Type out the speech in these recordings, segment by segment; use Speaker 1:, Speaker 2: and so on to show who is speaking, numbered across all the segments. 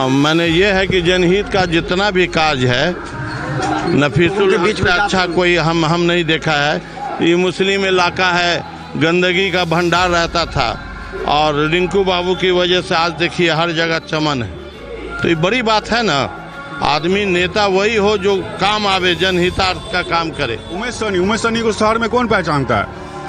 Speaker 1: मैंने ये है कि जनहित का जितना भी काज है नफीसुल हक से अच्छा कोई हम नहीं देखा है। ये मुस्लिम इलाका है, गंदगी का भंडार रहता था और रिंकू बाबू की वजह से आज देखिए हर जगह चमन है। तो ये बड़ी बात है ना, आदमी नेता वही हो जो काम आवे, जनहितार्थ का काम करे।
Speaker 2: उमेश सनी को शहर में कौन पहचानता है?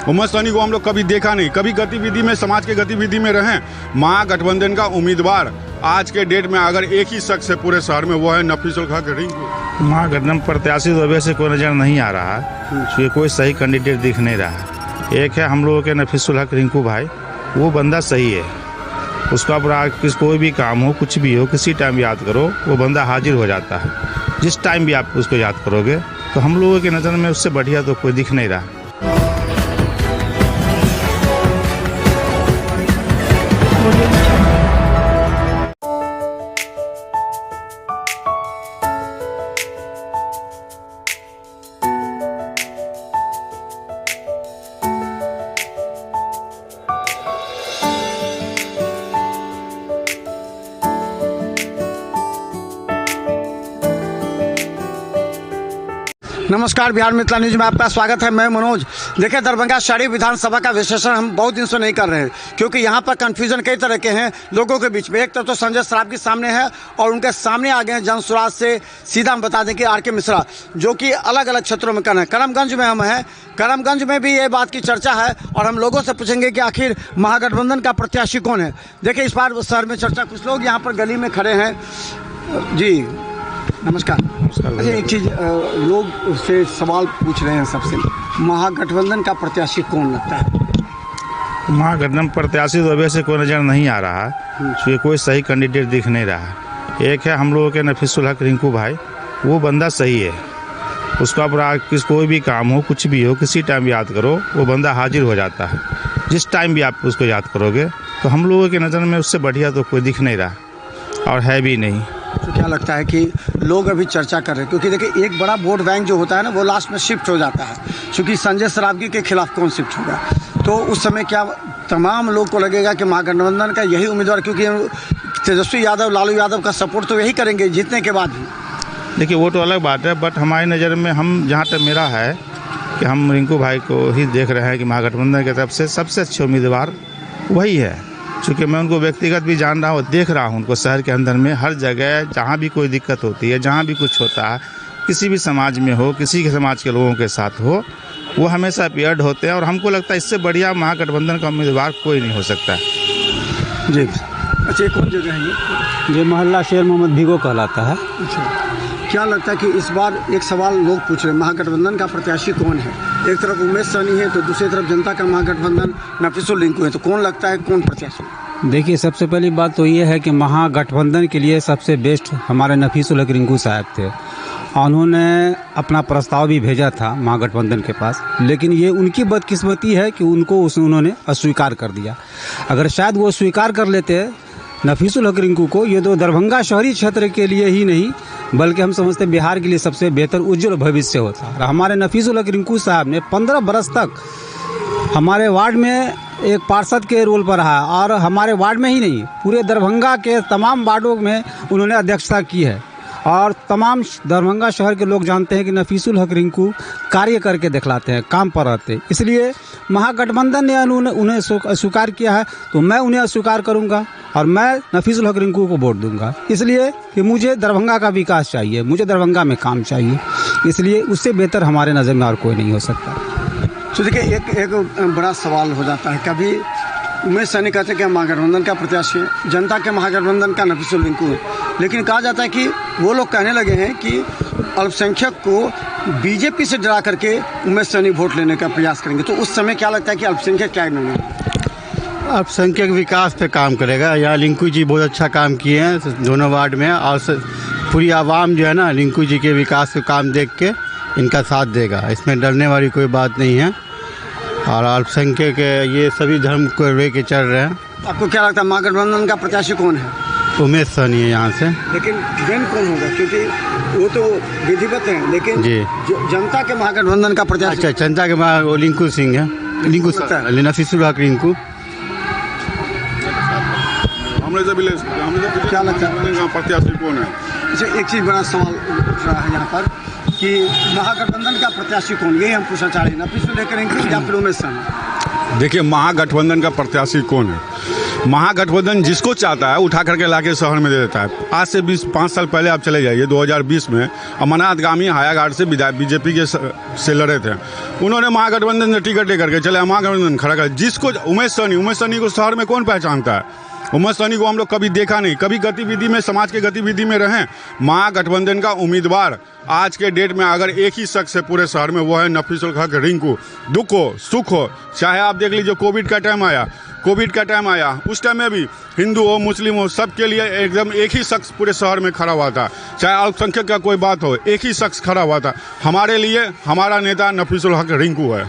Speaker 2: उमेश सनी को हम लोग कभी देखा नहीं, कभी गतिविधि में, समाज के गतिविधि में रहें। महागठबंधन का उम्मीदवार आज के डेट में अगर एक ही शख्स है पूरे शहर में, वो है नफीसुल हक रिंकू।
Speaker 3: महागठबंधन प्रत्याशी तो वैसे कोई नजर नहीं आ रहा है, कोई सही कैंडिडेट दिख नहीं रहा। एक है हम लोगों के नफीसुल हक रिंकू भाई, वो बंदा सही है, उसका कोई भी काम हो, कुछ भी हो, किसी टाइम याद करो वो बंदा हाजिर हो जाता है। जिस टाइम भी आप उसको याद करोगे तो हम लोगों की नज़र में उससे बढ़िया तो कोई दिख नहीं रहा।
Speaker 4: नमस्कार, बिहार मिथिला न्यूज में आपका स्वागत है। मैं मनोज। देखिए, दरभंगा शहरी विधानसभा का विश्लेषण हम बहुत दिन से नहीं कर रहे हैं क्योंकि यहाँ पर कन्फ्यूजन कई तरह के हैं लोगों के बीच में। एक तरफ तो संजय सरावगी सामने है और उनके सामने आ गए हैं जनसुराज से सीधा हम बता दें कि आर के मिश्रा, जो कि अलग अलग क्षेत्रों में कर रहे हैं। करमगंज में हम हैं, करमगंज में भी ये बात की चर्चा है और हम लोगों से पूछेंगे कि आखिर महागठबंधन का प्रत्याशी कौन है। देखिए, इस बार शहर में चर्चा, कुछ लोग यहाँ पर गली में खड़े हैं। जी नमस्कार। अच्छा, एक चीज़ लोग से सवाल पूछ रहे हैं सबसे, महागठबंधन का प्रत्याशी कौन लगता है?
Speaker 3: महागठबंधन प्रत्याशी तो वैसे कोई नजर नहीं आ रहा है, कोई सही कैंडिडेट दिख नहीं रहा। एक है हम लोगों के नफीसुल हक रिंकू भाई, वो बंदा सही है, उसका कोई भी काम हो, कुछ भी हो, किसी टाइम याद करो वो बंदा हाजिर हो जाता है। जिस टाइम भी आप उसको याद करोगे तो हम लोगों की नज़र में उससे बढ़िया तो कोई दिख नहीं रहा और है भी नहीं।
Speaker 4: तो क्या लगता है कि लोग अभी चर्चा कर रहे हैं क्योंकि देखिए एक बड़ा वोट बैंक जो होता है ना, वो लास्ट में शिफ्ट हो जाता है। क्योंकि संजय सरावगी के खिलाफ कौन शिफ्ट होगा, तो उस समय क्या तमाम लोग को लगेगा कि महागठबंधन का यही उम्मीदवार, क्योंकि तेजस्वी यादव, लालू यादव का सपोर्ट तो यही करेंगे जीतने के बाद भी।
Speaker 3: देखिए, वो तो अलग बात है, बट हमारी नज़र में, हम जहाँ तक मेरा है कि हम रिंकू भाई को ही देख रहे हैं कि महागठबंधन की तरफ से सबसे अच्छे उम्मीदवार वही है। चूँकि मैं उनको व्यक्तिगत भी जान रहा हूँ, देख रहा हूँ उनको शहर के अंदर में, हर जगह जहाँ भी कोई दिक्कत होती है, जहाँ भी कुछ होता है, किसी भी समाज में हो, किसी के समाज के लोगों के साथ हो, वो हमेशा अपीयर्ड होते हैं और हमको लगता है इससे बढ़िया महागठबंधन का उम्मीदवार कोई नहीं हो सकता है।
Speaker 4: जी अच्छा, कौन जगह है
Speaker 5: ये मोहल्ला शेर मोहम्मद भिगो कहलाता है।
Speaker 4: अच्छा, क्या लगता है कि इस बार एक सवाल लोग पूछ रहे हैं, महागठबंधन का प्रत्याशी कौन है? एक तरफ उमेश सनी है तो दूसरी तरफ जनता का महागठबंधन नफीसुल रिंकू है, तो कौन लगता है कौन प्रत्याशी?
Speaker 5: देखिए, सबसे पहली बात तो ये है कि महागठबंधन के लिए सबसे बेस्ट हमारे नफीसुल हक रिंकू साहब थे। उन्होंने अपना प्रस्ताव भी भेजा था महागठबंधन के पास, लेकिन ये उनकी बदकिस्मती है कि उन्होंने अस्वीकार कर दिया। अगर शायद वो स्वीकार कर लेते नफीसुल हक रिंकू को, ये तो दरभंगा शहरी क्षेत्र के लिए ही नहीं बल्कि हम समझते बिहार के लिए सबसे बेहतर उज्जवल भविष्य होता। और हमारे नफीसुल हक रिंकू साहब ने 15 बरस तक हमारे वार्ड में एक पार्षद के रोल पर रहा और हमारे वार्ड में ही नहीं, पूरे दरभंगा के तमाम वार्डों में उन्होंने अध्यक्षता की है। और तमाम दरभंगा शहर के लोग जानते हैं कि नफीसुल हक रिंकू कार्य करके दिखलाते हैं, काम पर रहते हैं। इसलिए महागठबंधन ने उन्हें स्वीकार किया है तो मैं उन्हें अस्वीकार करूंगा और मैं नफीसुल हक रिंकू को वोट दूंगा, इसलिए कि मुझे दरभंगा का विकास चाहिए, मुझे दरभंगा में काम चाहिए। इसलिए उससे बेहतर हमारे नज़र में और कोई नहीं हो सकता।
Speaker 4: तो देखिए, एक बड़ा सवाल हो जाता है, कभी उमेश सैनी कहते हैं कि महागठबंधन का प्रत्याशी है, जनता के महागठबंधन का नफीसुल रिंकू है, लेकिन कहा जाता है कि वो लोग कहने लगे हैं कि अल्पसंख्यक को बीजेपी से डरा करके उमेश सैनी वोट लेने का प्रयास करेंगे। तो उस समय क्या लगता है कि अल्पसंख्यक क्या नहीं?
Speaker 6: अल्पसंख्यक विकास पे काम करेगा। यहाँ रिंकू जी बहुत अच्छा काम किए हैं दोनों वार्ड में, और पूरी आवाम जो है ना रिंकू जी के विकास का काम देख के इनका साथ देगा, इसमें डरने वाली कोई बात नहीं है। और अल्पसंख्यक ये सभी धर्म को लेके चल रहे हैं।
Speaker 4: आपको क्या लगता है महागठबंधन का प्रत्याशी कौन है?
Speaker 6: उमेश सनी है यहाँ से।
Speaker 4: लेकिन जन कौन होगा, क्योंकि वो तो विधिवत हैं, लेकिन
Speaker 6: जी
Speaker 4: जनता के महागठबंधन का प्रत्याशी?
Speaker 6: अच्छा, जनता के वो रिंकू सिंह है, रिंकू नफीसुल हक रिंकू।
Speaker 2: हमने से भी ले सकते हैं। हमने से
Speaker 4: क्या लगता है?
Speaker 2: प्रत्याशी कौन है?
Speaker 4: अच्छा, एक चीज़ बड़ा सवाल उठ रहा है यहाँ पर कि महागठबंधन का प्रत्याशी कौन, यही हम पूछना चाह रहे हैं, नफीसुल हक रिंकू या फिर उमेश सानी?
Speaker 2: देखिए, महागठबंधन का प्रत्याशी कौन है? महागठबंधन जिसको चाहता है उठा करके लाके शहर में दे देता है। आज से 5 साल पहले आप चले जाइए, 2020 में अमरनाथ गामी हायाघाट से बीजेपी के से लड़े थे। उन्होंने महागठबंधन से टिकट लेकर के चले, महागठबंधन खड़ा कर। जिसको उमेश सनी को शहर में कौन पहचानता है? उमेश सनी को हम लोग कभी देखा नहीं, कभी गतिविधि में, समाज के गतिविधि में रहें। महागठबंधन का उम्मीदवार आज के डेट में अगर एक ही शख्स है पूरे शहर में, वो है नफीसुल हक रिंकू। दुख हो सुख हो, चाहे आप देख लीजिए कोविड का टाइम आया, उस टाइम में भी हिंदू हो मुस्लिम हो सबके लिए एकदम एक ही शख्स पूरे शहर में खड़ा हुआ था। चाहे अल्पसंख्यक का कोई बात हो, एक ही शख्स खड़ा हुआ था। हमारे लिए हमारा नेता नफीसुल हक रिंकू है।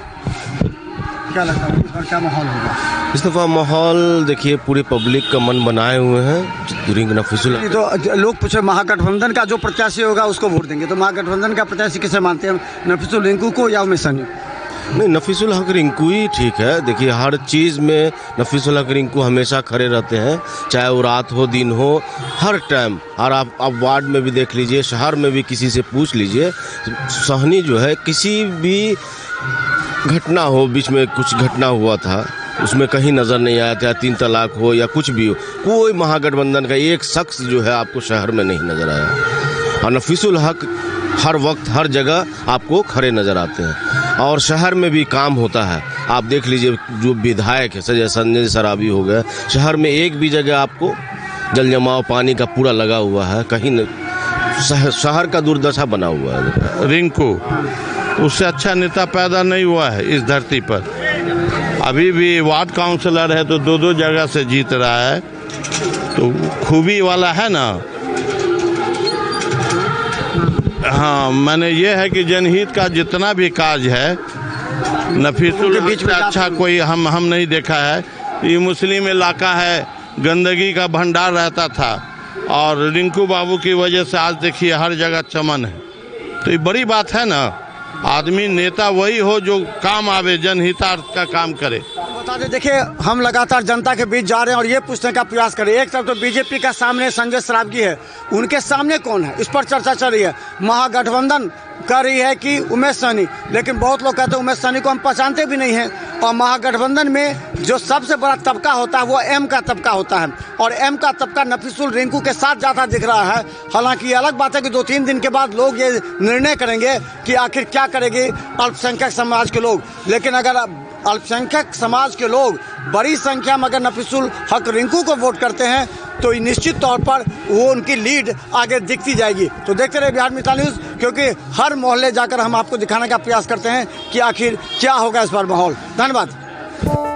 Speaker 4: क्या लगता है इस बार क्या माहौल होगा?
Speaker 7: इस दफ़ा माहौल देखिए पूरी पब्लिक का मन बनाए हुए हैं रिंकू नफीसुल।
Speaker 4: तो लोग पूछे महागठबंधन का जो प्रत्याशी होगा उसको वोट देंगे, तो महागठबंधन का प्रत्याशी किसे मानते हैं, नफीसुल रिंकू को या उमेश सनी?
Speaker 7: नहीं, नफीसुल हक रिंकू ही ठीक है। देखिए, हर चीज़ में नफीसुल हक रिंकू हमेशा खड़े रहते हैं, चाहे वो रात हो दिन हो, हर टाइम। और आप वार्ड में भी देख लीजिए, शहर में भी किसी से पूछ लीजिए, सहनी जो है किसी भी घटना हो, बीच में कुछ घटना हुआ था उसमें कहीं नज़र नहीं आया था, 3 तलाक हो या कुछ भी हो, कोई महागठबंधन का एक शख्स जो है आपको शहर में नहीं नज़र आया। और नफीसुल हक हर वक्त हर जगह आपको खड़े नज़र आते हैं और शहर में भी काम होता है। आप देख लीजिए जो विधायक है संजय सराबी हो गए, शहर में एक भी जगह आपको जल जमाव पानी का पूरा लगा हुआ है, कहीं शहर का दुर्दशा बना हुआ है।
Speaker 1: रिंकू उससे अच्छा नेता पैदा नहीं हुआ है इस धरती पर। अभी भी वार्ड काउंसलर है तो 2 जगह से जीत रहा है, तो खूबी वाला है ना। हाँ, मैंने ये है कि जनहित का जितना भी काज है नफीसुल हक से अच्छा कोई हम नहीं देखा है। ये मुस्लिम इलाका है, गंदगी का भंडार रहता था, और रिंकू बाबू की वजह से आज देखिए हर जगह चमन है। तो ये बड़ी बात है ना, आदमी नेता वही हो जो काम आवे, जनहितार्थ का काम करे।
Speaker 4: बता दें, देखिए हम लगातार जनता के बीच जा रहे हैं और ये पूछने का प्रयास करें। एक तरफ तो बीजेपी का सामने संजय सरावगी है, उनके सामने कौन है, इस पर चर्चा चल रही है। महागठबंधन कर रही है कि उमेश सनी, लेकिन बहुत लोग कहते हैं उमेश सनी को हम पहचानते भी नहीं हैं। और महागठबंधन में जो सबसे बड़ा तबका होता है वो एम का तबका होता है, और एम का तबका नफीसुल रिंकू के साथ ज़्यादा दिख रहा है। हालांकि ये अलग बात है कि 2-3 दिन के बाद लोग ये निर्णय करेंगे कि आखिर क्या करेंगे अल्पसंख्यक समाज के लोग। लेकिन अगर अल्पसंख्यक समाज के लोग बड़ी संख्या में अगर नफीसुल हक रिंकू को वोट करते हैं तो निश्चित तौर पर वो उनकी लीड आगे दिखती जाएगी। तो देखते रहे बिहार मिसाल न्यूज़, क्योंकि हर मोहल्ले जाकर हम आपको दिखाने का प्रयास करते हैं कि आखिर क्या होगा इस बार माहौल। धन्यवाद।